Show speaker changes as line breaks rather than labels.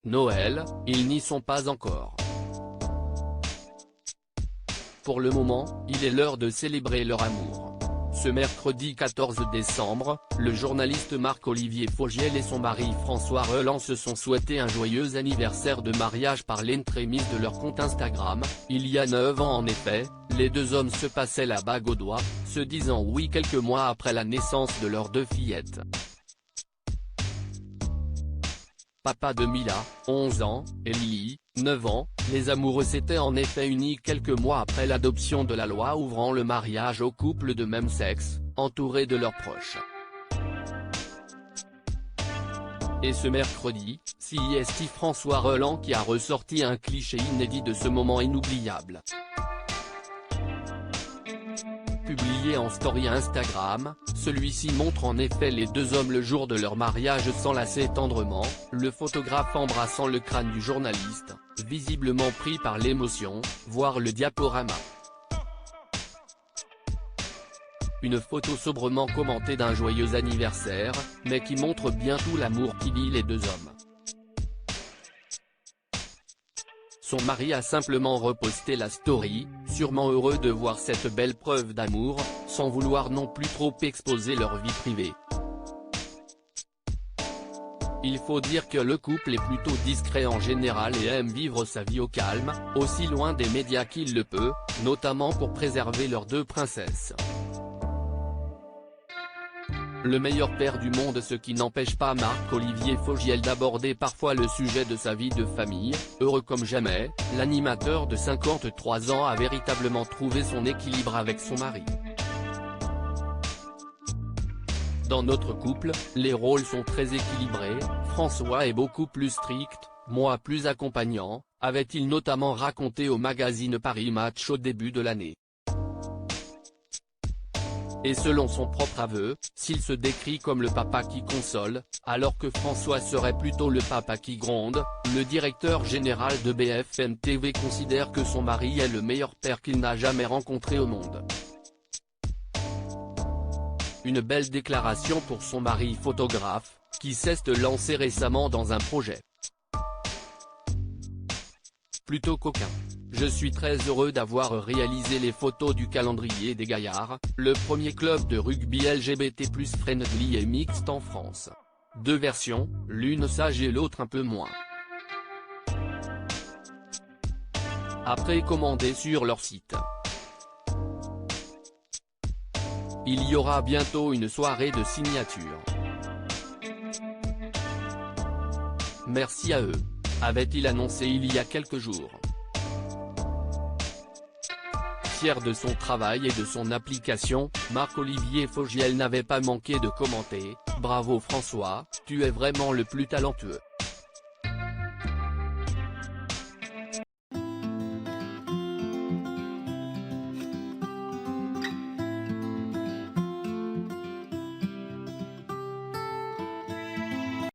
Noël, ils n'y sont pas encore. Pour le moment, il est l'heure de célébrer leur amour. Ce mercredi 14 décembre, le journaliste Marc-Olivier Fogiel et son mari François Reland se sont souhaités un joyeux anniversaire de mariage par l'entremise de leur compte Instagram. Il y a 9 ans en effet, les deux hommes se passaient la bague au doigt, se disant oui quelques mois après la naissance de leurs deux fillettes. Papa de Mila, 11 ans, et Lily, 9 ans, les amoureux s'étaient en effet unis quelques mois après l'adoption de la loi ouvrant le mariage aux couples de même sexe, entourés de leurs proches. Et ce mercredi, c'est François Reland qui a ressorti un cliché inédit de ce moment inoubliable. Publié en story Instagram, celui-ci montre en effet les deux hommes le jour de leur mariage s'enlacer tendrement, le photographe embrassant le crâne du journaliste, visiblement pris par l'émotion, voire le diaporama. Une photo sobrement commentée d'un joyeux anniversaire, mais qui montre bien tout l'amour qui lie les deux hommes. Son mari a simplement reposté la story, sûrement heureux de voir cette belle preuve d'amour, sans vouloir non plus trop exposer leur vie privée. Il faut dire que le couple est plutôt discret en général et aime vivre sa vie au calme, aussi loin des médias qu'il le peut, notamment pour préserver leurs deux princesses. Le meilleur père du monde, ce qui n'empêche pas Marc-Olivier Fogiel d'aborder parfois le sujet de sa vie de famille. Heureux comme jamais, l'animateur de 53 ans a véritablement trouvé son équilibre avec son mari. Dans notre couple, les rôles sont très équilibrés, François est beaucoup plus strict, moi plus accompagnant, avait-il notamment raconté au magazine Paris Match au début de l'année. Et selon son propre aveu, s'il se décrit comme le papa qui console, alors que François serait plutôt le papa qui gronde, le directeur général de BFM TV considère que son mari est le meilleur père qu'il n'a jamais rencontré au monde. Une belle déclaration pour son mari photographe, qui s'est lancé récemment dans un projet plutôt coquin. Je suis très heureux d'avoir réalisé les photos du calendrier des Gaillards, le premier club de rugby LGBT+ friendly et mixte en France. Deux versions, l'une sage et l'autre un peu moins. À précommander sur leur site. Il y aura bientôt une soirée de signature. Merci à eux, avait-il annoncé il y a quelques jours. Fier de son travail et de son application, Marc-Olivier Fogiel n'avait pas manqué de commenter « Bravo François, tu es vraiment le plus talentueux ».